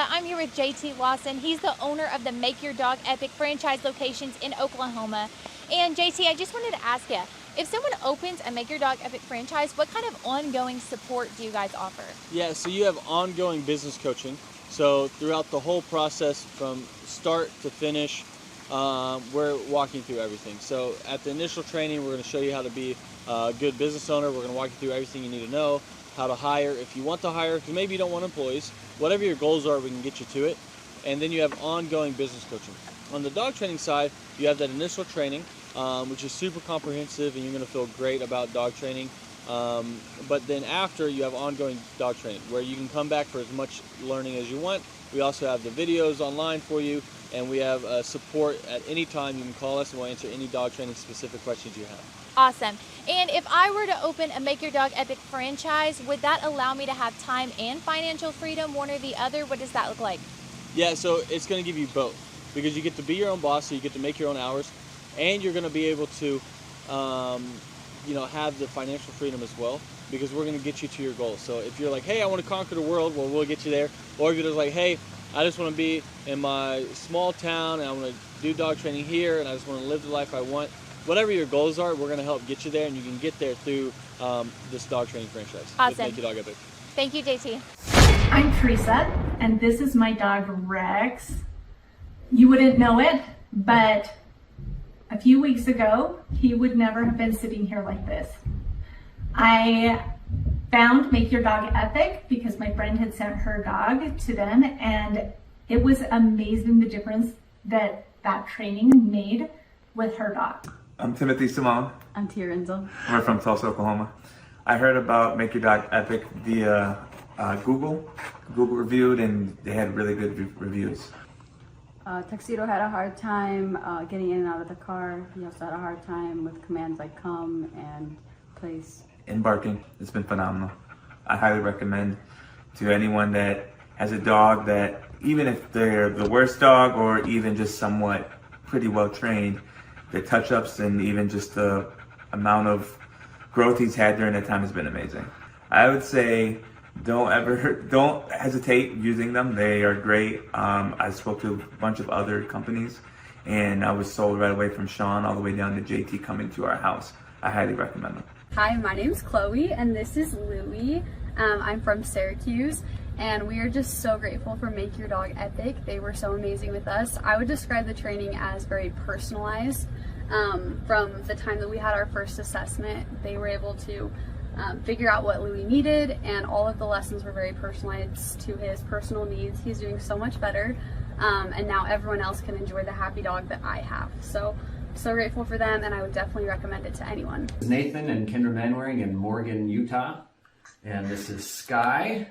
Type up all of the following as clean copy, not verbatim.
Teresa. I'm here with JT Lawson. He's the owner of the Make Your Dog Epic franchise locations in Oklahoma. And JT, I just wanted to ask you, if someone opens a Make Your Dog Epic franchise, what kind of ongoing support do you guys offer? Yeah, so you have ongoing business coaching. So throughout the whole process from start to finish, we're walking through everything. So at the initial training, we're going to show you how to be a good business owner. We're going to walk you through everything you need to know, how to hire, if you want to hire, because maybe you don't want employees. Whatever your goals are, we can get you to it. And then you have ongoing business coaching. On the dog training side, you have that initial training, which is super comprehensive, and you're going to feel great about dog training. But then after, you have ongoing dog training, where you can come back for as much learning as you want. We also have the videos online for you, and we have support at any time. You can call us, and we'll answer any dog training specific questions you have. Awesome. And if I were to open a Make Your Dog Epic franchise, would that allow me to have time and financial freedom, one or the other? What does that look like? Yeah, so it's going to give you both, because you get to be your own boss, so you get to make your own hours, and you're going to be able to have the financial freedom as well, because we're going to get you to your goals. So if you're like, hey, I want to conquer the world, well, we'll get you there. Or if you're just like, hey, I just want to be in my small town, and I want to do dog training here, and I just want to live the life I want. Whatever your goals are, we're going to help get you there, and you can get there through this dog training franchise. Awesome. Make Your Dog Epic. Thank you, JT. I'm Teresa, and this is my dog Rex. You wouldn't know it, but a few weeks ago, he would never have been sitting here like this. I found Make Your Dog Epic because my friend had sent her dog to them, and it was amazing the difference that training made with her dog. I'm Timothy Simone. I'm Tia Renzel. We're from Tulsa, Oklahoma. I heard about Make Your Dog Epic via Google. Google reviewed, and they had really good reviews. Tuxedo had a hard time getting in and out of the car. He also had a hard time with commands like come and place. And barking. It's been phenomenal. I highly recommend to anyone that has a dog that, even if they're the worst dog or even just somewhat pretty well trained, the touch-ups and even just the amount of growth he's had during that time has been amazing. I would say don't hesitate using them. They are great. I spoke to a bunch of other companies, and I was sold right away from Sean all the way down to JT coming to our house. I highly recommend them. Hi, my name's Chloe, and this is Louie. I'm from Syracuse, and we are just so grateful for Make Your Dog Epic. They were so amazing with us. I would describe the training as very personalized. From the time that we had our first assessment, they were able to figure out what Louie needed, and all of the lessons were very personalized to his personal needs. He's doing so much better, and now everyone else can enjoy the happy dog that I have. So grateful for them, and I would definitely recommend it to anyone. Nathan and Kendra Manwaring in Morgan, Utah, and this is Sky,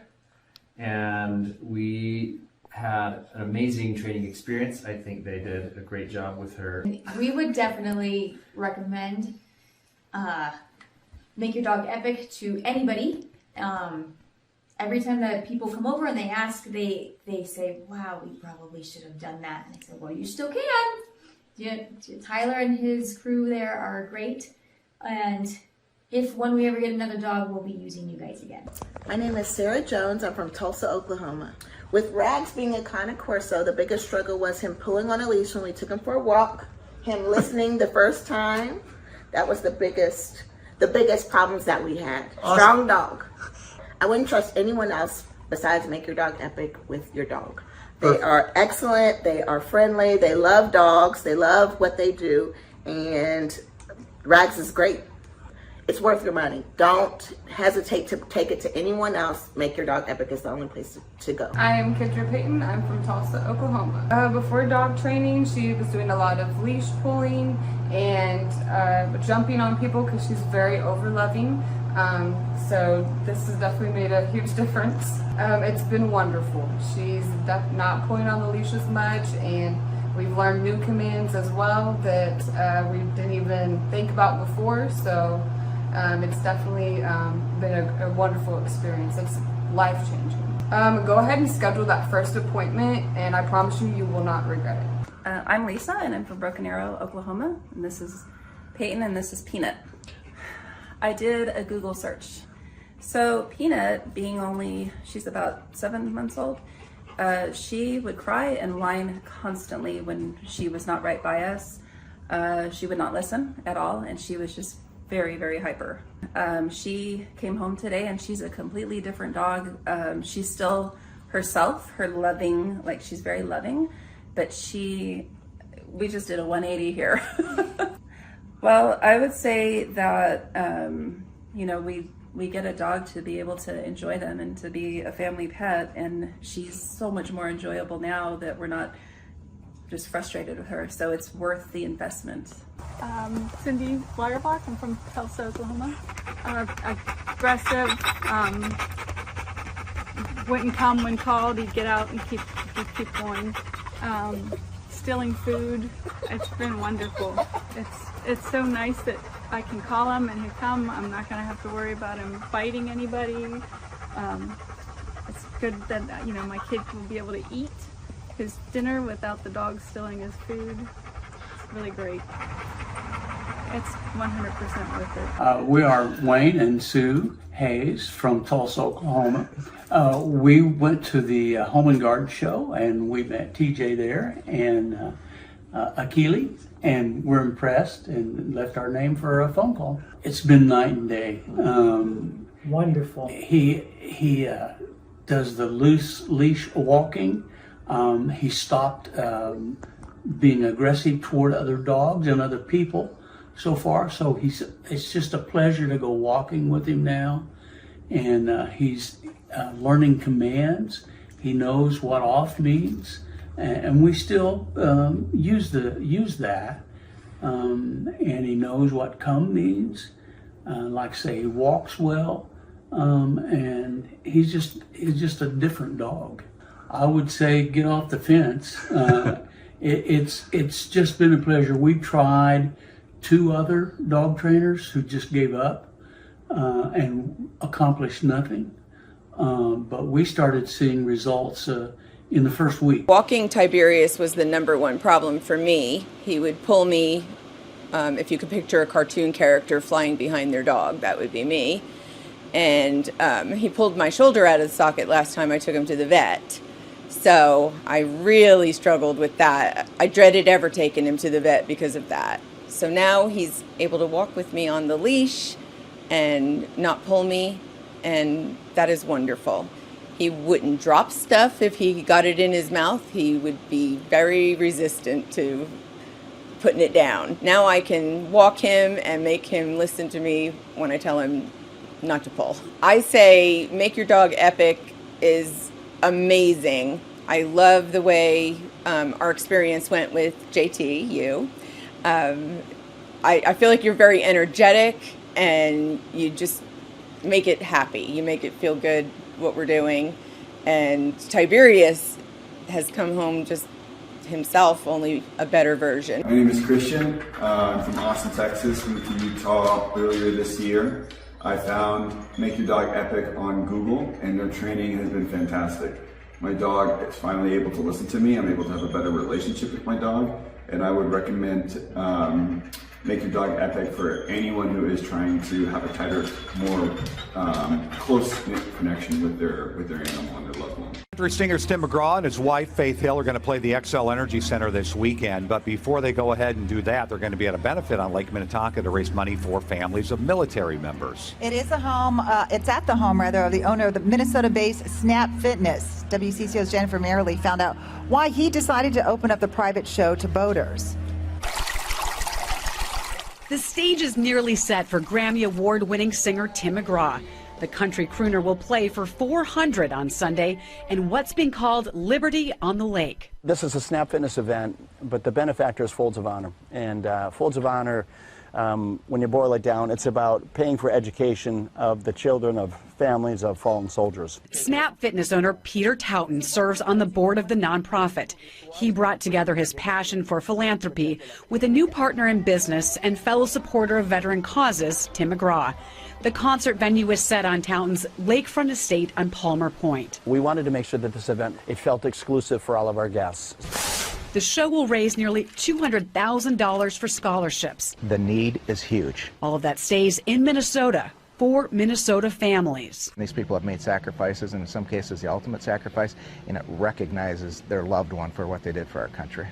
and we had an amazing training experience. I think they did a great job with her. We would definitely recommend Make Your Dog Epic to anybody. Every time that people come over and they ask, they say, wow, we probably should have done that. And I say, well, you still can. Yeah, Tyler and his crew there are great. And when we ever get another dog, we'll be using you guys again. My name is Sarah Jones. I'm from Tulsa, Oklahoma. With Rags being a Cane Corso, the biggest struggle was him pulling on a leash when we took him for a walk, him listening the first time. That was the biggest problems that we had. Awesome. Strong dog. I wouldn't trust anyone else besides Make Your Dog Epic with your dog. They are excellent. They are friendly. They love dogs. They love what they do. And Rags is great. It's worth your money. Don't hesitate to take it to anyone else. Make Your Dog Epic is the only place to go. I am Kendra Payton. I'm from Tulsa, Oklahoma. Before dog training, she was doing a lot of leash pulling and jumping on people because she's very over-loving. So this has definitely made a huge difference. It's been wonderful. She's not pulling on the leash as much, and we've learned new commands as well that we didn't even think about before. So it's definitely been a wonderful experience. It's life-changing. Go ahead and schedule that first appointment, and I promise you will not regret it. I'm Lisa, and I'm from Broken Arrow, Oklahoma. And this is Peyton, and this is Peanut. I did a Google search. So Peanut, being she's about 7 months old, She would cry and whine constantly when she was not right by us. She would not listen at all, and she was just very, very hyper. She came home today and she's a completely different dog. She's still herself, her loving, like she's very loving, but we just did a 180 here. Well, I would say that, you know, we get a dog to be able to enjoy them and to be a family pet, and she's so much more enjoyable now that we're not just frustrated with her, so it's worth the investment. Cindy Waterbach, I'm from Tulsa, Oklahoma. Aggressive, wouldn't come when called, he'd get out and keep going. Stealing food, it's been wonderful. It's so nice that I can call him and he'll come. I'm not gonna have to worry about him biting anybody. It's good that, you know, my kid will be able to eat his dinner without the dog stealing his food. It's really great. It's 100% worth it. We are Wayne and Sue Hayes from Tulsa, Oklahoma. We went to the Home and Garden show and we met TJ there and Akili, and we're impressed and left our name for a phone call. It's been night and day. Wonderful. He does the loose leash walking. He stopped being aggressive toward other dogs and other people so far. So it's just a pleasure to go walking with him now. And he's learning commands. He knows what off means. And we still use that. And he knows what come means. Like I say, he walks well. And he's just a different dog. I would say get off the fence. It's just been a pleasure. We've tried 2 other dog trainers who just gave up and accomplished nothing. But we started seeing results in the first week. Walking Tiberius was the #1 problem for me. He would pull me, if you could picture a cartoon character flying behind their dog, that would be me. And he pulled my shoulder out of the socket last time I took him to the vet. So I really struggled with that. I dreaded ever taking him to the vet because of that. So now he's able to walk with me on the leash and not pull me, and that is wonderful. He wouldn't drop stuff if he got it in his mouth. He would be very resistant to putting it down. Now I can walk him and make him listen to me when I tell him not to pull. I say Make Your Dog Epic is amazing. I love the way our experience went with JT, you. I feel like you're very energetic and you just make it happy. You make it feel good what we're doing. And Tiberius has come home just himself, only a better version. My name is Christian. I'm from Austin, Texas. Moved to Utah earlier this year. I found Make Your Dog Epic on Google, and their training has been fantastic. My dog is finally able to listen to me. I'm able to have a better relationship with my dog, and I would recommend Make Your Dog Epic for anyone who is trying to have a tighter, more close-knit connection with their animal and their loved one. Country singer Tim McGraw and his wife Faith Hill are going to play the XL Energy Center this weekend, but before they go ahead and do that, they're going to be at a benefit on Lake Minnetonka to raise money for families of military members. It is a home, it's at the home rather, of the owner of the Minnesota-based Snap Fitness. WCCO's Jennifer Merrily found out why he decided to open up the private show to boaters. The stage is nearly set for Grammy Award-winning singer Tim McGraw. The country crooner will play for 400 on Sunday in what's being called Liberty on the Lake. This is a Snap Fitness event, but the benefactor is Folds of Honor. And Folds of Honor, when you boil it down, it's about paying for education of the children of families of fallen soldiers. Snap Fitness owner Peter Taunton serves on the board of the nonprofit. He brought together his passion for philanthropy with a new partner in business and fellow supporter of veteran causes, Tim McGraw. The concert venue is set on Taunton's lakefront estate on Palmer Point. We wanted to make sure that this event, it felt exclusive for all of our guests. The show will raise nearly $200,000 for scholarships. The need is huge. All of that stays in Minnesota. 4 Minnesota families. These people have made sacrifices, and in some cases the ultimate sacrifice, and it recognizes their loved one for what they did for our country.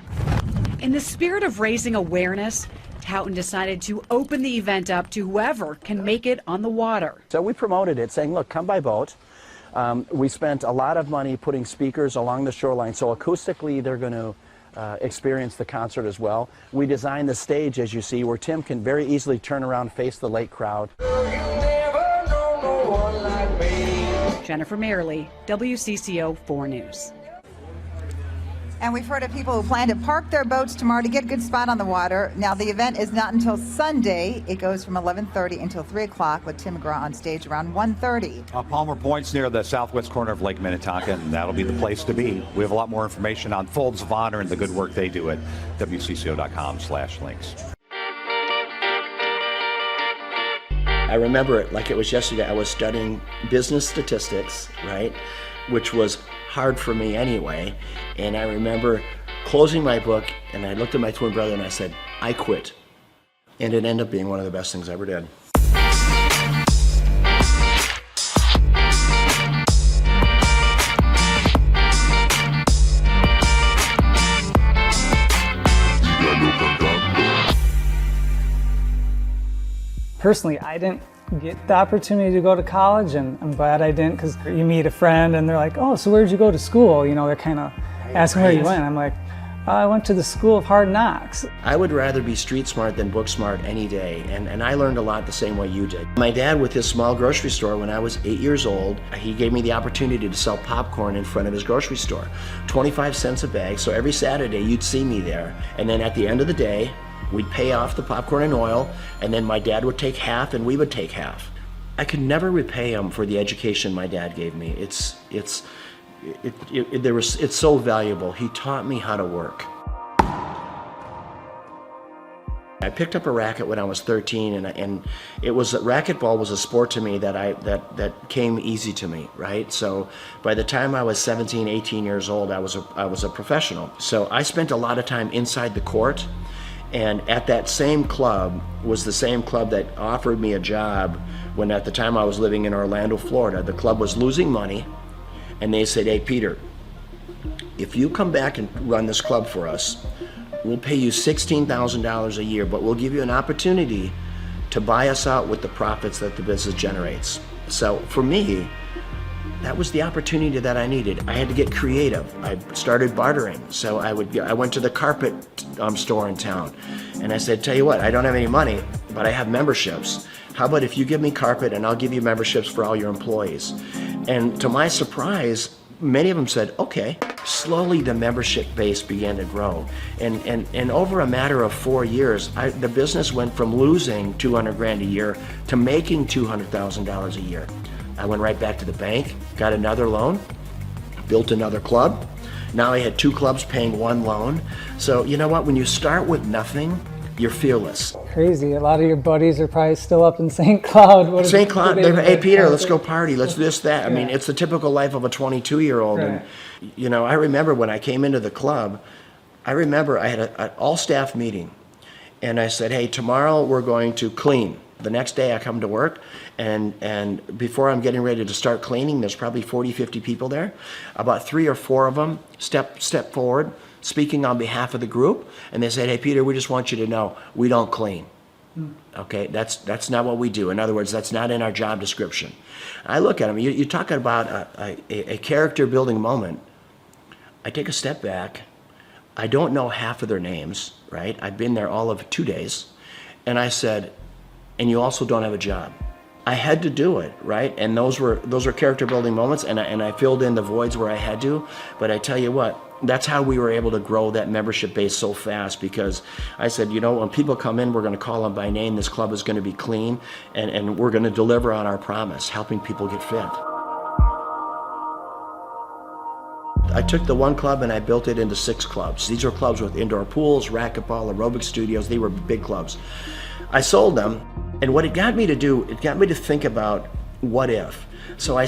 In the spirit of raising awareness, Taunton decided to open the event up to whoever can make it on the water. So we promoted it, saying, look, come by boat. We spent a lot of money putting speakers along the shoreline, so acoustically they're going to experience the concert as well. We designed the stage, as you see, where Tim can very easily turn around and face the lake crowd. Jennifer Merrily, WCCO 4 News. And we've heard of people who plan to park their boats tomorrow to get a good spot on the water. Now, the event is not until Sunday. It goes from 11:30 until 3 o'clock with Tim McGraw on stage around 1:30. Palmer Point's near the southwest corner of Lake Minnetonka, and that'll be the place to be. We have a lot more information on Folds of Honor and the good work they do at WCCO.com/links. I remember it like it was yesterday. I was studying business statistics, right, which was hard for me anyway. And I remember closing my book, and I looked at my twin brother and I said, I quit. And it ended up being one of the best things I ever did. Personally, I didn't get the opportunity to go to college, and I'm glad I didn't, because you meet a friend and they're like, oh, so where'd you go to school? You know, they're kind of asking where you went. I'm like, I went to the School of Hard Knocks. I would rather be street smart than book smart any day, and I learned a lot the same way you did. My dad, with his small grocery store, when I was 8 years old, he gave me the opportunity to sell popcorn in front of his grocery store. 25 cents a bag, so every Saturday you'd see me there, and then at the end of the day, we'd pay off the popcorn and oil, and then my dad would take half and we would take half. I could never repay him for the education my dad gave me. It's so valuable. He taught me how to work. I picked up a racket when I was 13, and it was racquetball was a sport to me that came easy to me, right? So by the time I was 17, 18 years old, I was a professional. So I spent a lot of time inside the court. And at that same club was the same club that offered me a job when at the time I was living in Orlando, Florida. The club was losing money, and they said, hey, Peter, if you come back and run this club for us, we'll pay you $16,000 a year, but we'll give you an opportunity to buy us out with the profits that the business generates. So for me, that was the opportunity that I needed. I had to get creative. I started bartering. So I went to the carpet store in town, and I said, tell you what, I don't have any money, but I have memberships. How about if you give me carpet and I'll give you memberships for all your employees? And to my surprise, many of them said, okay. Slowly the membership base began to grow. And over a matter of 4 years, the business went from losing $200 grand a year to making $200,000 a year. I went right back to the bank, got another loan, built another club. Now I had 2 clubs paying 1 loan. So you know what, when you start with nothing, you're fearless. Crazy, a lot of your buddies are probably still up in St. Cloud. St. Cloud, hey Peter, let's go party, let's do this, that. I mean, it's the typical life of a 22-year-old. Right. And you know, I remember when I came into the club, I remember I had an all-staff meeting, and I said, hey, tomorrow we're going to clean. The next day I come to work, and before I'm getting ready to start cleaning, there's probably 40, 50 people there. About 3 or 4 of them step forward, speaking on behalf of the group, and they said, hey Peter, we just want you to know, we don't clean. Okay, that's not what we do. In other words, that's not in our job description. I look at them, you're talking about a character building moment. I take a step back. I don't know half of their names, right? I've been there all of 2 days. And I said, and you also don't have a job. I had to do it, right? And those were character building moments, and I filled in the voids where I had to. But I tell you what, that's how we were able to grow that membership base so fast, because I said, you know, when people come in, we're going to call them by name. This club is going to be clean, and we're going to deliver on our promise, helping people get fit. I took the 1 club and I built it into 6 clubs. These are clubs with indoor pools, racquetball, aerobic studios. They were big clubs. I sold them, and what it got me to do, it got me to think about what if. So I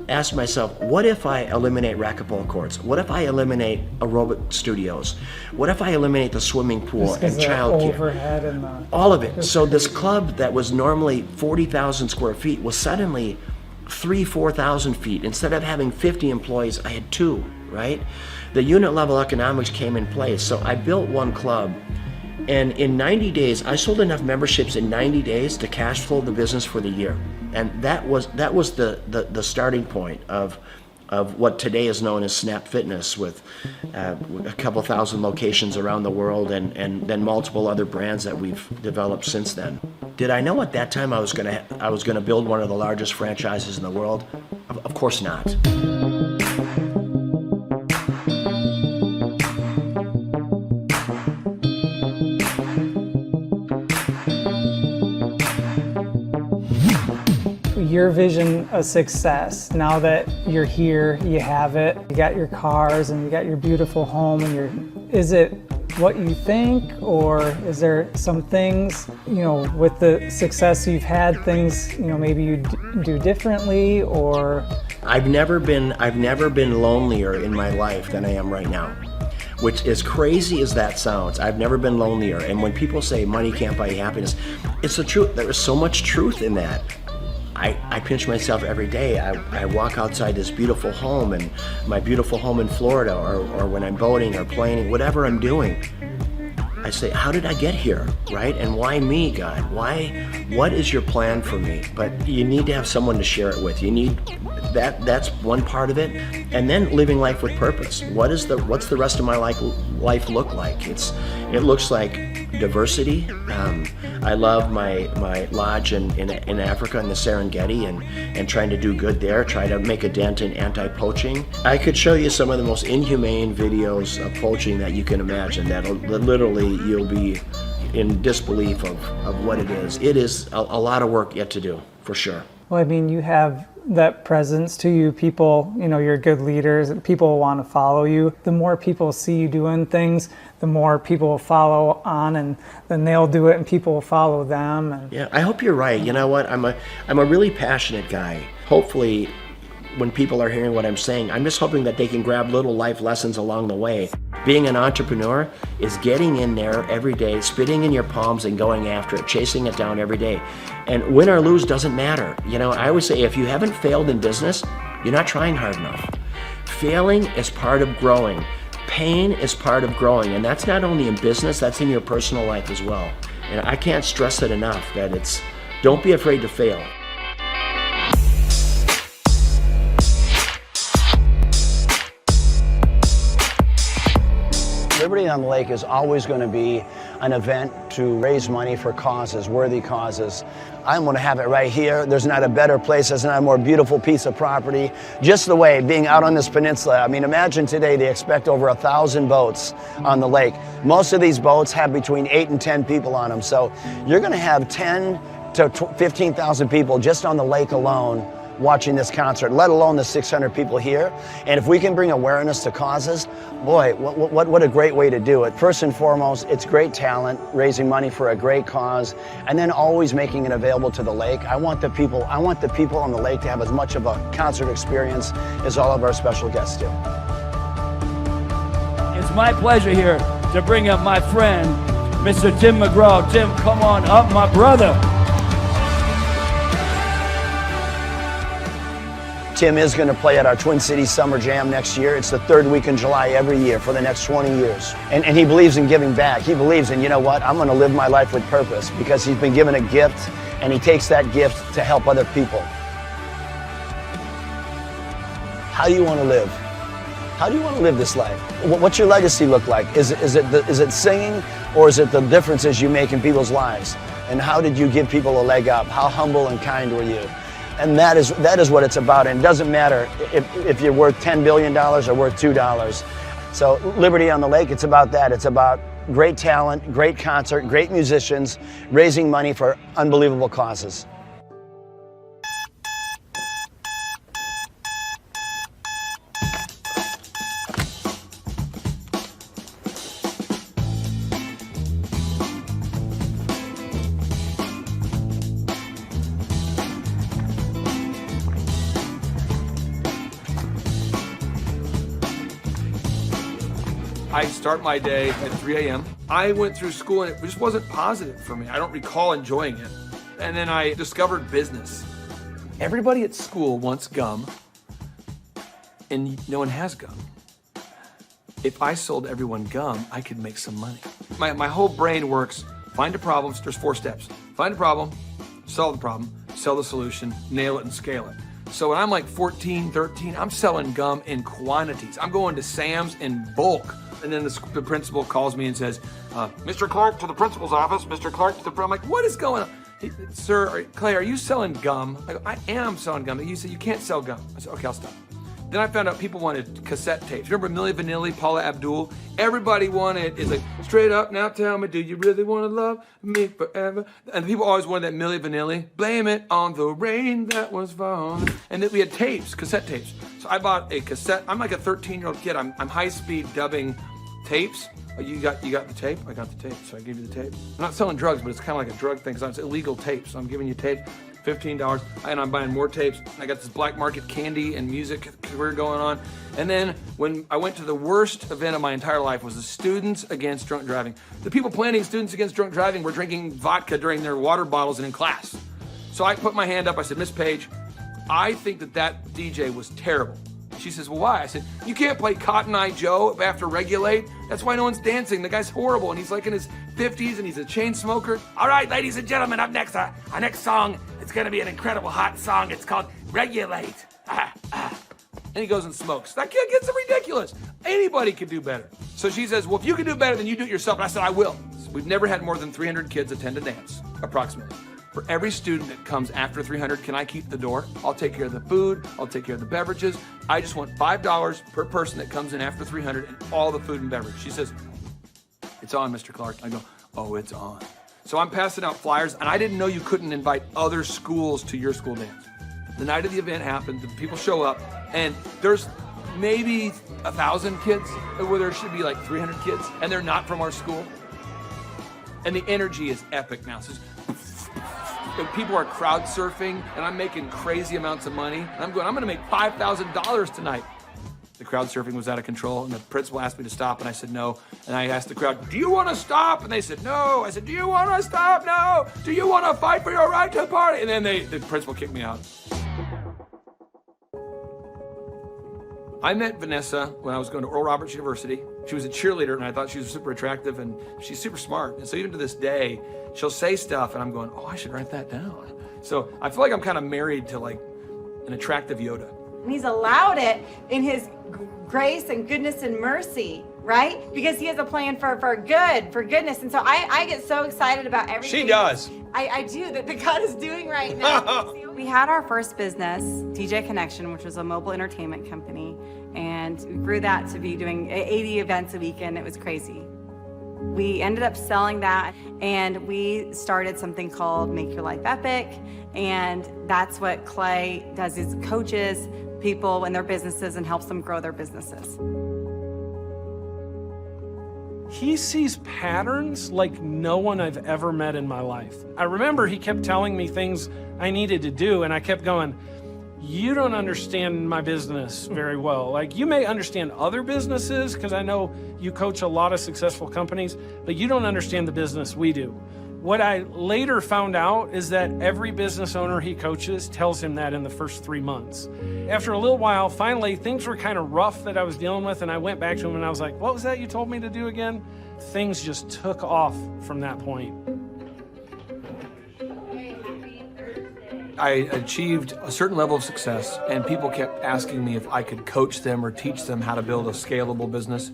asked myself, what if I eliminate racquetball courts? What if I eliminate aerobic studios? What if I eliminate the swimming pool and childcare? Overhead and the... All of it. So this club that was normally 40,000 square feet was suddenly 4,000 feet. Instead of having 50 employees, I had 2, right? The unit level economics came in place. So I built one club, and in 90 days, I sold enough memberships in 90 days to cash flow the business for the year. And that was the starting point of what today is known as Snap Fitness, with a couple thousand locations around the world, and then multiple other brands that we've developed since then. Did I know at that time I was gonna build one of the largest franchises in the world? Of course not. Your vision of success, now that you're here, you have it, you got your cars and you got your beautiful home, and is it what you think, or is there some things, with the success you've had, things, maybe you do differently, or? I've never been lonelier in my life than I am right now. Which, as crazy as that sounds, I've never been lonelier. And when people say money can't buy you happiness, it's the truth. There is so much truth in that. I pinch myself every day. I walk outside this beautiful home, and my beautiful home in Florida, or when I'm boating or playing, whatever I'm doing, I say, how did I get here, right? And why me, God? What is your plan for me? But you need to have someone to share it with. You need that's one part of it. And then living life with purpose. What's the rest of my life look like? It looks like diversity. I love my lodge in Africa, in the Serengeti, and trying to do good there, try to make a dent in anti-poaching. I could show you some of the most inhumane videos of poaching that you can imagine, that literally you'll be in disbelief of what it is. It is a lot of work yet to do, for sure. Well, I mean, you have that presence to you. People, you're good leaders. People want to follow you. The more people see you doing things, the more people will follow on, and then they'll do it, and people will follow them. And... Yeah, I hope you're right. You know what? I'm a really passionate guy. Hopefully, when people are hearing what I'm saying, I'm just hoping that they can grab little life lessons along the way. Being an entrepreneur is getting in there every day, spitting in your palms and going after it, chasing it down every day. And win or lose doesn't matter. I always say, if you haven't failed in business, you're not trying hard enough. Failing is part of growing. Pain is part of growing. And that's not only in business, that's in your personal life as well. And I can't stress it enough that don't be afraid to fail. Liberty on the Lake is always going to be an event to raise money for causes, worthy causes. I'm going to have it right here. There's not a better place. There's not a more beautiful piece of property. Just the way, being out on this peninsula. I mean, imagine today they expect over 1,000 boats on the lake. Most of these boats have between 8 and 10 people on them. So you're going to have 10 to 15,000 people just on the lake alone watching this concert, let alone the 600 people here. And if we can bring awareness to causes, boy, what a great way to do it. First and foremost, it's great talent, raising money for a great cause, and then always making it available to the lake. I want the people on the lake to have as much of a concert experience as all of our special guests do. It's my pleasure here to bring up my friend, Mr. Tim McGraw. Tim, come on up, my brother. Tim is going to play at our Twin Cities Summer Jam next year. It's the third week in July every year for the next 20 years. And he believes in giving back. He believes in, you know what, I'm going to live my life with purpose, because he's been given a gift, and he takes that gift to help other people. How do you want to live? How do you want to live this life? What's your legacy look like? Is it singing, or is it the differences you make in people's lives? And how did you give people a leg up? How humble and kind were you? And that is what it's about. And it doesn't matter if you're worth $10 billion or worth $2. So Liberty on the Lake, it's about that. It's about great talent, great concert, great musicians, raising money for unbelievable causes. I start my day at 3 a.m. I went through school and it just wasn't positive for me. I don't recall enjoying it. And then I discovered business. Everybody at school wants gum, and no one has gum. If I sold everyone gum, I could make some money. My whole brain works, find a problem, there's 4 steps. Find a problem, solve the problem, sell the solution, nail it and scale it. So when I'm like 14, 13, I'm selling gum in quantities. I'm going to Sam's in bulk. And then the principal calls me and says, Mr. Clark to the principal's office, Mr. Clark to the, I'm like, what is going on? Sir, Clay, are you selling gum? I go, I am selling gum. He said, you can't sell gum. I said, okay, I'll stop. Then I found out people wanted cassette tapes. Remember Milli Vanilli, Paula Abdul? Everybody wanted, it's like, straight up, now tell me, do you really want to love me forever? And people always wanted that Milli Vanilli. Blame it on the rain that was falling. And then we had tapes, cassette tapes. So I bought a cassette. I'm like a 13-year-old kid. I'm high-speed dubbing tapes. You got the tape? I got the tape, so I gave you the tape. I'm not selling drugs, but it's kind of like a drug thing, because it's illegal tape. So I'm giving you tape, $15, and I'm buying more tapes. I got this black market candy and music career going on. And then when I went to the worst event of my entire life was the Students Against Drunk Driving. The people planning Students Against Drunk Driving were drinking vodka during their water bottles and in class. So I put my hand up, I said, Miss Page, I think that DJ was terrible. She says, well, why? I said, you can't play Cotton Eye Joe after Regulate. That's why no one's dancing. The guy's horrible, and he's like in his 50s, and he's a chain smoker. All right, ladies and gentlemen, up next, our next song, it's going to be an incredible hot song. It's called Regulate. And he goes and smokes. That kid gets ridiculous. Anybody could do better. So she says, well, if you can do better, then you do it yourself. And I said, I will. We've never had more than 300 kids attend a dance, approximately. For every student that comes after 300, can I keep the door? I'll take care of the food. I'll take care of the beverages. I just want $5 per person that comes in after 300 and all the food and beverage. She says, it's on, Mr. Clark. I go, oh, it's on. So I'm passing out flyers, and I didn't know you couldn't invite other schools to your school dance. The night of the event happened, the people show up, and there's maybe 1,000 kids where there should be like 300 kids, and they're not from our school. And the energy is epic now. So people are crowd surfing, and I'm making crazy amounts of money. And I'm going to make $5,000 tonight. The crowd surfing was out of control, and the principal asked me to stop, and I said no. And I asked the crowd, do you want to stop? And they said no. I said, do you want to stop? No. Do you want to fight for your right to party? And then the principal kicked me out. I met Vanessa when I was going to Oral Roberts University. She was a cheerleader, and I thought she was super attractive, and she's super smart. And so even to this day, she'll say stuff, and I'm going, oh, I should write that down. So I feel like I'm kind of married to like an attractive Yoda. And he's allowed it in his grace and goodness and mercy, right? Because he has a plan for goodness. And so I get so excited about everything. She does. I do, that God is doing right now. We had our first business, DJ Connection, which was a mobile entertainment company, and we grew that to be doing 80 events a weekend. It was crazy. We ended up selling that, and we started something called Make Your Life Epic, and that's what Clay does, is coaches people in their businesses and helps them grow their businesses. He sees patterns like no one I've ever met in my life. I remember he kept telling me things I needed to do, and I kept going, you don't understand my business very well. Like, you may understand other businesses, because I know you coach a lot of successful companies, but you don't understand the business we do. What I later found out is that every business owner he coaches tells him that in the first 3 months. After a little while, finally, things were kind of rough that I was dealing with, and I went back to him and I was like, what was that you told me to do again? Things just took off from that point. I achieved a certain level of success, and people kept asking me if I could coach them or teach them how to build a scalable business.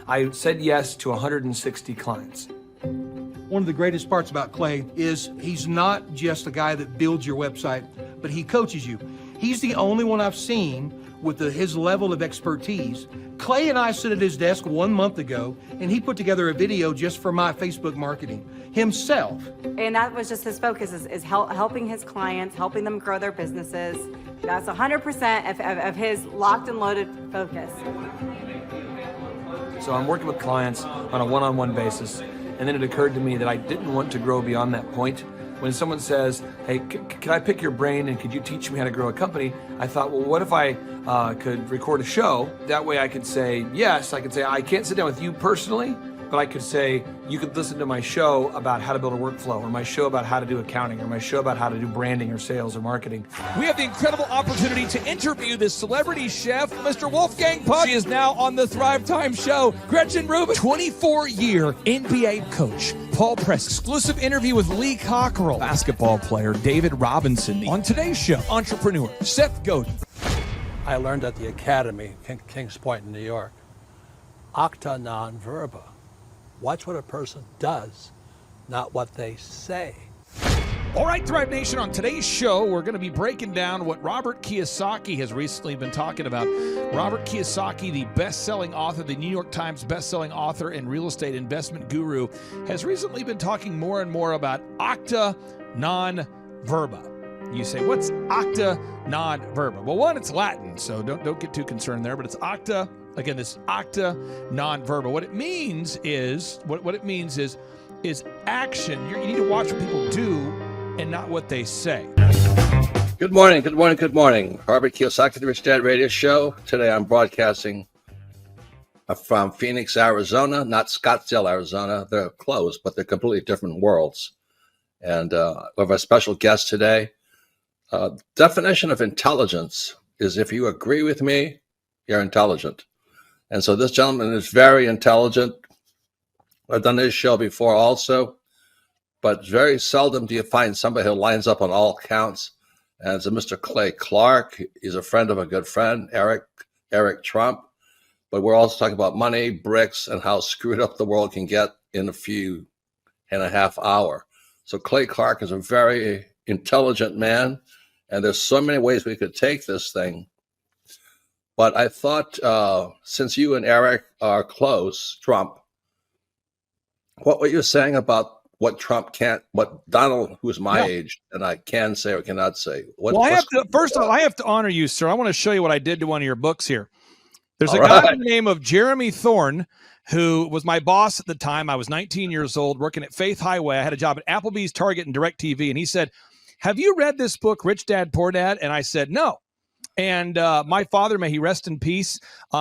I said yes to 160 clients. One of the greatest parts about Clay is he's not just a guy that builds your website, but he coaches you. He's the only one I've seen with his level of expertise. Clay and I stood at his desk 1 month ago, and he put together a video just for my Facebook marketing himself. And that was just his focus, is helping his clients, helping them grow their businesses. That's 100% of his locked and loaded focus. So I'm working with clients on a one-on-one basis, and then it occurred to me that I didn't want to grow beyond that point. When someone says, hey, can I pick your brain and could you teach me how to grow a company? I thought, well, what if I could record a show? That way I could say, yes, I could say, I can't sit down with you personally, but I could say, you could listen to my show about how to build a workflow, or my show about how to do accounting, or my show about how to do branding or sales or marketing. We have the incredible opportunity to interview this celebrity chef, Mr. Wolfgang Puck. She is now on the Thrive Time show. Gretchen Rubin, 24-year NBA coach. Paul Press, exclusive interview with Lee Cockrell. Basketball player David Robinson. On today's show, entrepreneur Seth Godin. I learned at the Academy, Kings Point in New York, acta non verba. Watch what a person does, not what they say. All right, Thrive Nation, on today's show, we're going to be breaking down what Robert Kiyosaki has recently been talking about. Robert Kiyosaki, the best-selling author, the New York Times best-selling author and real estate investment guru, has recently been talking more and more about acta non verba. You say, what's acta non verba? Well, one, it's Latin, so don't get too concerned there, but it's acta. Again, this acta non verba. What it means is is action. You need to watch what people do and not what they say. Good morning, good morning, good morning. Robert Kiyosaki, the Rich Dad Radio Show. Today I'm broadcasting from Phoenix, Arizona, not Scottsdale, Arizona. They're close, but they're completely different worlds. And we have a special guest today. Definition of intelligence is if you agree with me, you're intelligent. And so this gentleman is very intelligent. I've done this show before also, but very seldom do you find somebody who lines up on all counts. And it's a Mr. Clay Clark. He's a friend of a good friend, Eric Trump. But we're also talking about money, bricks, and how screwed up the world can get in a few and a half hour. So Clay Clark is a very intelligent man, and there's so many ways we could take this thing. But I thought, since you and Eric are close, Trump, what were you saying about what Trump can't, what Donald, who's my age, and I can say or cannot say? First of all, I have to honor you, sir. I want to show you what I did to one of your books here. There's a guy by the name of Jeremy Thorne, who was my boss at the time. I was 19 years old, working at Faith Highway. I had a job at Applebee's, Target, and DirecTV. And he said, have you read this book, Rich Dad, Poor Dad? And I said, no. And my father, may he rest in peace,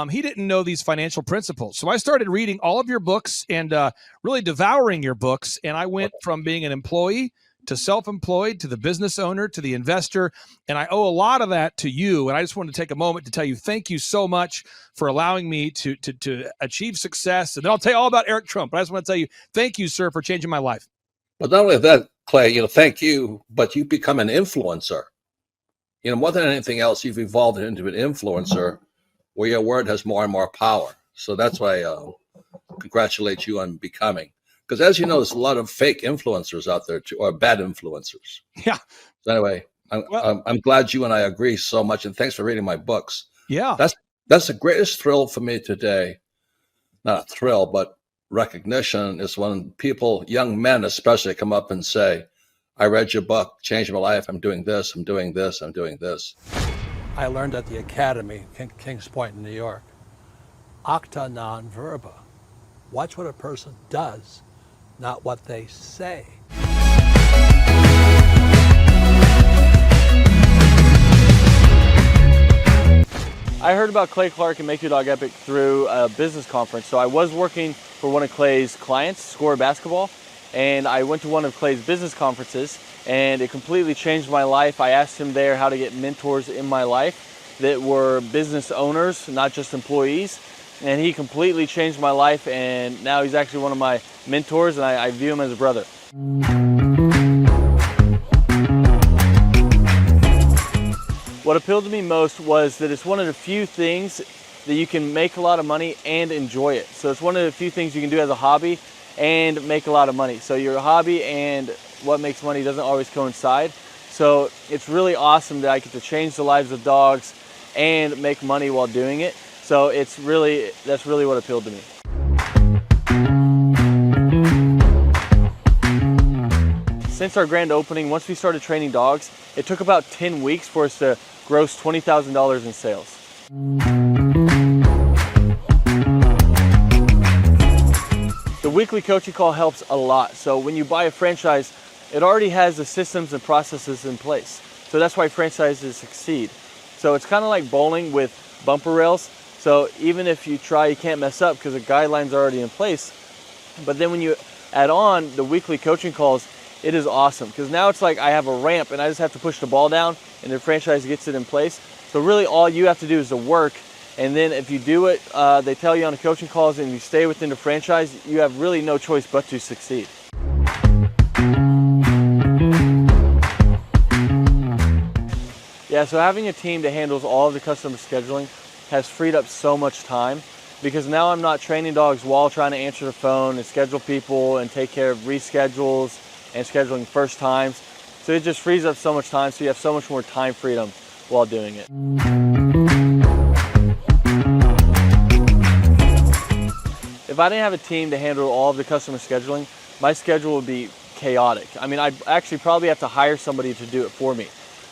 he didn't know these financial principles. So I started reading all of your books and really devouring your books. And I went from being an employee to self-employed to the business owner to the investor. And I owe a lot of that to you. And I just wanted to take a moment to tell you thank you so much for allowing me to achieve success. And then I'll tell you all about Eric Trump. But I just want to tell you thank you, sir, for changing my life. But not only that, Clay, thank you, but you become an influencer. More than anything else, you've evolved into an influencer where your word has more and more power. So that's why I congratulate you on becoming. Because as you know, there's a lot of fake influencers out there too, or bad influencers. Yeah. So anyway, I'm glad you and I agree so much, and thanks for reading my books. Yeah. That's the greatest thrill for me today. Not a thrill, but recognition is when people, young men especially, come up and say, I read your book, changed my life. I'm doing this, I'm doing this, I'm doing this. I learned at the Academy, Kings Point in New York, acta non verba. Watch what a person does, not what they say. I heard about Clay Clark and Make Your Dog Epic through a business conference. So I was working for one of Clay's clients, Score Basketball, and I went to one of Clay's business conferences, and it completely changed my life. I asked him there how to get mentors in my life that were business owners, not just employees, and he completely changed my life, and now he's actually one of my mentors, and I view him as a brother. What appealed to me most was that it's one of the few things that you can make a lot of money and enjoy it. So it's one of the few things you can do as a hobby and make a lot of money. So your hobby and what makes money doesn't always coincide. So it's really awesome that I get to change the lives of dogs and make money while doing it. So that's really what appealed to me. Since our grand opening, once we started training dogs, it took about 10 weeks for us to gross $20,000 in sales. The weekly coaching call helps a lot. So when you buy a franchise, it already has the systems and processes in place. So that's why franchises succeed. So it's kind of like bowling with bumper rails. So even if you try, you can't mess up because the guidelines are already in place. But then when you add on the weekly coaching calls, it is awesome because now it's like I have a ramp and I just have to push the ball down and the franchise gets it in place. So really all you have to do is the work, and then if you do it, they tell you on the coaching calls and you stay within the franchise, you have really no choice but to succeed. Yeah, so having a team that handles all of the customer scheduling has freed up so much time, because now I'm not training dogs while trying to answer the phone and schedule people and take care of reschedules and scheduling first times. So it just frees up so much time, so you have so much more time freedom while doing it. If I didn't have a team to handle all of the customer scheduling, my schedule would be chaotic. I mean, I'd actually probably have to hire somebody to do it for me.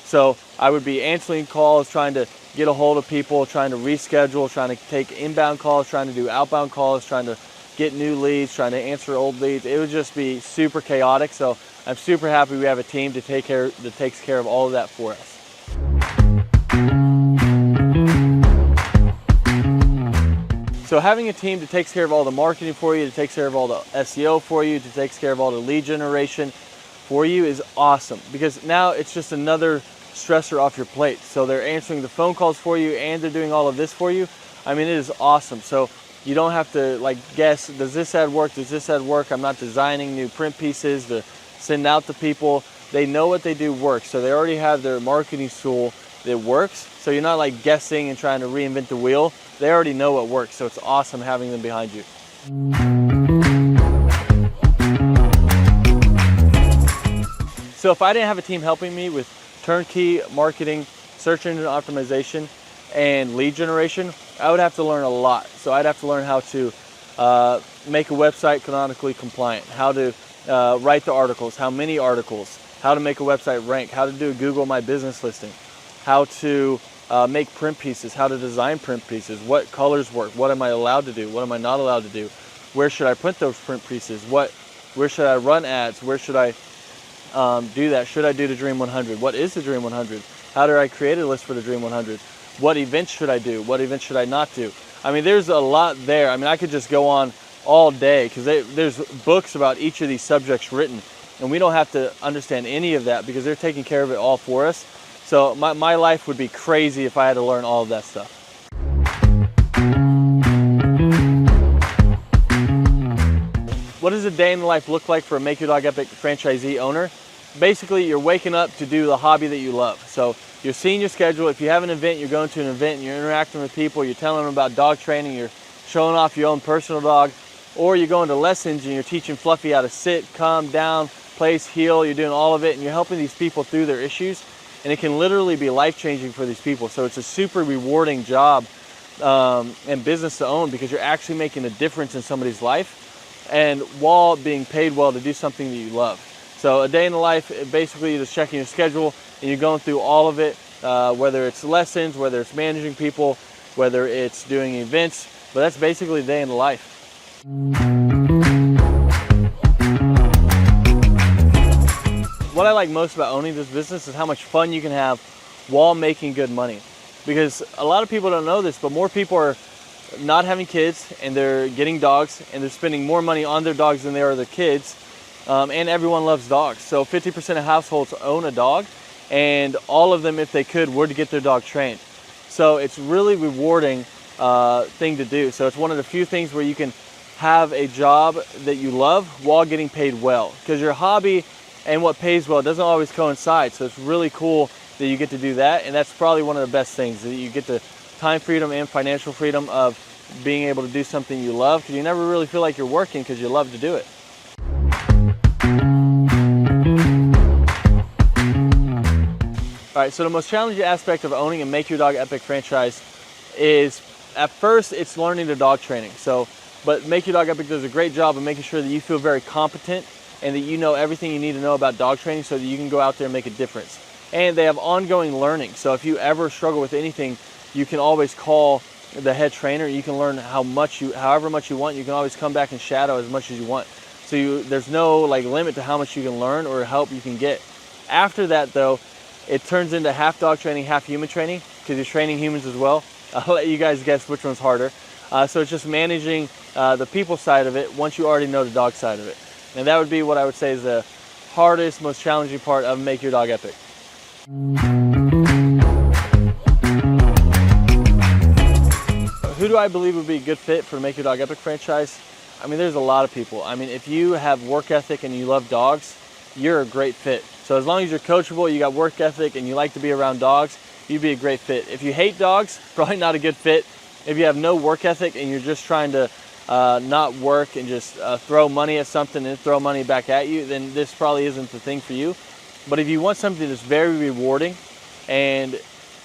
So I would be answering calls, trying to get a hold of people, trying to reschedule, trying to take inbound calls, trying to do outbound calls, trying to get new leads, trying to answer old leads. It would just be super chaotic. So I'm super happy we have a team that takes care of all of that for us. So having a team that takes care of all the marketing for you, that takes care of all the SEO for you, that takes care of all the lead generation for you is awesome, because now it's just another stressor off your plate. So they're answering the phone calls for you and they're doing all of this for you. I mean, it is awesome. So you don't have to like guess, does this ad work? Does this ad work? I'm not designing new print pieces to send out to people. They know what they do works. So they already have their marketing tool that works. So you're not like guessing and trying to reinvent the wheel. They already know what works. So it's awesome having them behind you. So if I didn't have a team helping me with turnkey marketing, search engine optimization, and lead generation, I would have to learn a lot. So I'd have to learn how to make a website canonically compliant, how to write the articles, how many articles, how to make a website rank, how to do a Google My Business listing, how to make print pieces, how to design print pieces, what colors work, what am I allowed to do, what am I not allowed to do, where should I print those print pieces, where should I run ads, where should I do that, should I do the Dream 100, what is the Dream 100, how do I create a list for the Dream 100, what events should I do, what events should I not do. I mean, there's a lot there. I mean, I could just go on all day because there's books about each of these subjects written, and we don't have to understand any of that because they're taking care of it all for us. So my life would be crazy if I had to learn all of that stuff. What does a day in the life look like for a Make Your Dog Epic franchisee owner? Basically, you're waking up to do the hobby that you love. So you're seeing your schedule. If you have an event, you're going to an event and you're interacting with people, you're telling them about dog training, you're showing off your own personal dog, or you're going to lessons and you're teaching Fluffy how to sit, calm down, place, heel, you're doing all of it and you're helping these people through their issues. And it can literally be life-changing for these people. So it's a super rewarding job and business to own because you're actually making a difference in somebody's life and while being paid well to do something that you love. So a day in the life, basically you're just checking your schedule and you're going through all of it, whether it's lessons, whether it's managing people, whether it's doing events, but that's basically a day in the life. What I like most about owning this business is how much fun you can have while making good money. Because a lot of people don't know this, but more people are not having kids and they're getting dogs and they're spending more money on their dogs than they are their kids. And everyone loves dogs. So 50% of households own a dog, and all of them, if they could, would get their dog trained. So it's really rewarding thing to do. So it's one of the few things where you can have a job that you love while getting paid well. Because your hobby and what pays well doesn't always coincide. So it's really cool that you get to do that. And that's probably one of the best things, that you get the time freedom and financial freedom of being able to do something you love, because you never really feel like you're working because you love to do it. All right, so the most challenging aspect of owning a Make Your Dog Epic franchise is, at first, it's learning the dog training. But Make Your Dog Epic does a great job of making sure that you feel very competent and that you know everything you need to know about dog training so that you can go out there and make a difference. And they have ongoing learning. So if you ever struggle with anything, you can always call the head trainer. You can learn however much you want. You can always come back and shadow as much as you want. So there's no like limit to how much you can learn or help you can get. After that though, it turns into half dog training, half human training, because you're training humans as well. I'll let you guys guess which one's harder. So it's just managing the people side of it once you already know the dog side of it. And that would be what I would say is the hardest, most challenging part of Make Your Dog Epic. Who do I believe would be a good fit for Make Your Dog Epic franchise? I mean, there's a lot of people. I mean, if you have work ethic and you love dogs, you're a great fit. So as long as you're coachable, you got work ethic, and you like to be around dogs, you'd be a great fit. If you hate dogs, probably not a good fit. If you have no work ethic and you're just trying to not work and just throw money at something and throw money back at you, then this probably isn't the thing for you. But if you want something that's very rewarding and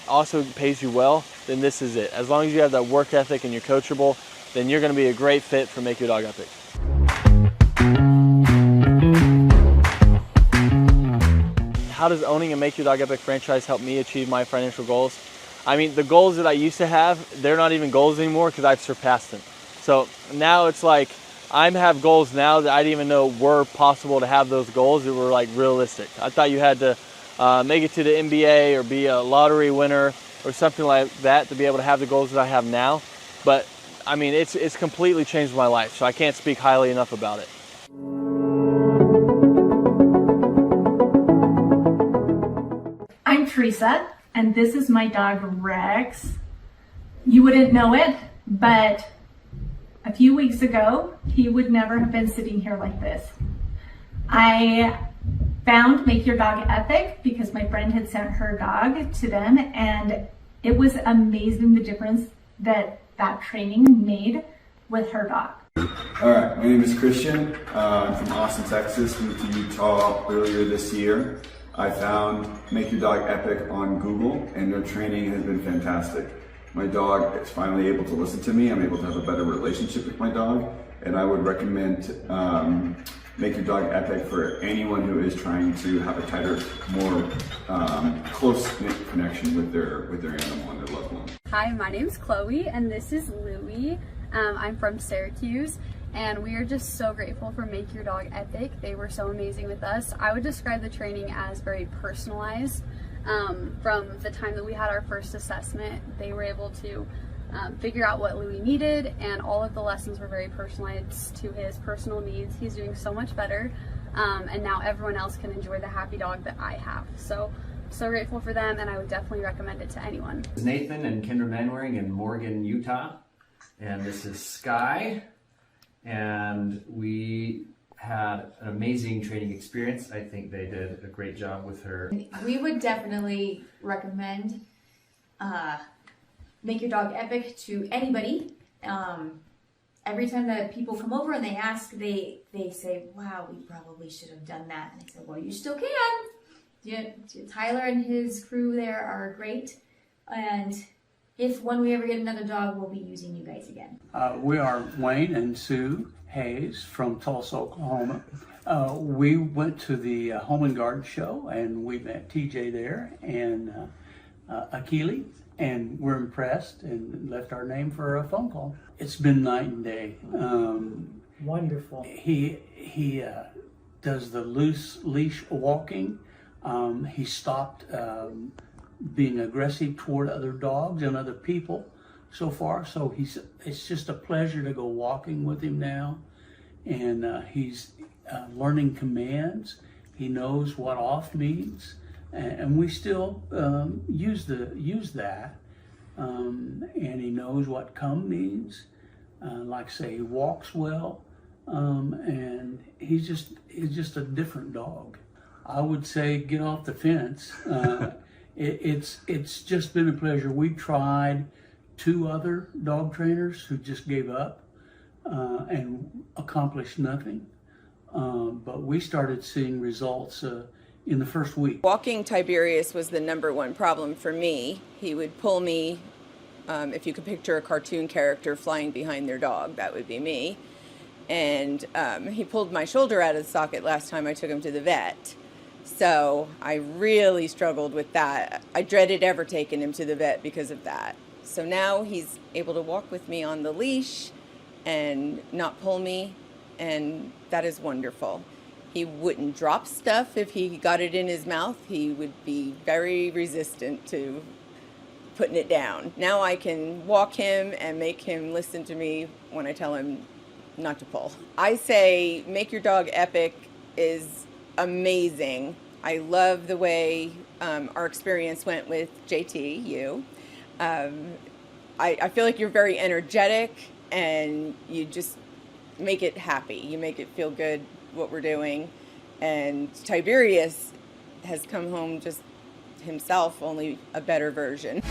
also pays you well, then this is it. As long as you have that work ethic and you're coachable, then you're going to be a great fit for Make Your Dog Epic. How does owning a Make Your Dog Epic franchise help me achieve my financial goals? I mean, the goals that I used to have, they're not even goals anymore because I've surpassed them. So now it's like I have goals now that I didn't even know were possible to have those goals that were like realistic. I thought you had to make it to the NBA or be a lottery winner or something like that to be able to have the goals that I have now. But I mean, it's completely changed my life, so I can't speak highly enough about it. I'm Teresa, and this is my dog Rex. You wouldn't know it, but a few weeks ago, he would never have been sitting here like this. I found Make Your Dog Epic because my friend had sent her dog to them, and it was amazing the difference that training made with her dog. All right, my name is Christian. I'm from Austin, Texas. Moved to Utah earlier this year. I found Make Your Dog Epic on Google, and their training has been fantastic. My dog is finally able to listen to me. I'm able to have a better relationship with my dog, and I would recommend Make Your Dog Epic for anyone who is trying to have a tighter, more close-knit connection with their animal and their loved one. Hi, my name's Chloe, and this is Louie. I'm from Syracuse, and we are just so grateful for Make Your Dog Epic. They were so amazing with us. I would describe the training as very personalized. From the time that we had our first assessment, they were able to figure out what Louie needed, and all of the lessons were very personalized to his personal needs. He's doing so much better, and now everyone else can enjoy the happy dog that I have. So grateful for them, and I would definitely recommend it to anyone. This is Nathan and Kendra Manwaring in Morgan, Utah, and this is Sky, and we had an amazing training experience. I think they did a great job with her. We would definitely recommend Make Your Dog Epic to anybody. Every time that people come over and they ask, they say, wow, we probably should have done that. And I said, well, you still can. Tyler and his crew there are great. And when we ever get another dog, we'll be using you guys again. We are Wayne and Sue Hayes from Tulsa, Oklahoma. We went to the Home and Garden show, and we met TJ there and Akili, and we're impressed and left our name for a phone call. It's been night and day. Wonderful. He does the loose leash walking. He stopped being aggressive toward other dogs and other people so far. So it's just a pleasure to go walking with him now. And he's learning commands. He knows what off means. And we still use that. And he knows what come means. Like I say, he walks well. And he's just a different dog. I would say get off the fence. It's just been a pleasure. We tried 2 other dog trainers who just gave up and accomplished nothing. But we started seeing results in the first week. Walking Tiberius was the #1 problem for me. He would pull me, if you could picture a cartoon character flying behind their dog, that would be me. And he pulled my shoulder out of the socket last time I took him to the vet. So I really struggled with that. I dreaded ever taking him to the vet because of that. So now he's able to walk with me on the leash and not pull me. and that is wonderful. He wouldn't drop stuff if he got it in his mouth. He would be very resistant to putting it down. Now I can walk him and make him listen to me when I tell him not to pull. I say make your dog epic is amazing. I love the way our experience went with JT, you. I feel like you're very energetic and you just make it happy. You make it feel good what we're doing. And Tiberius has come home just himself, only a better version.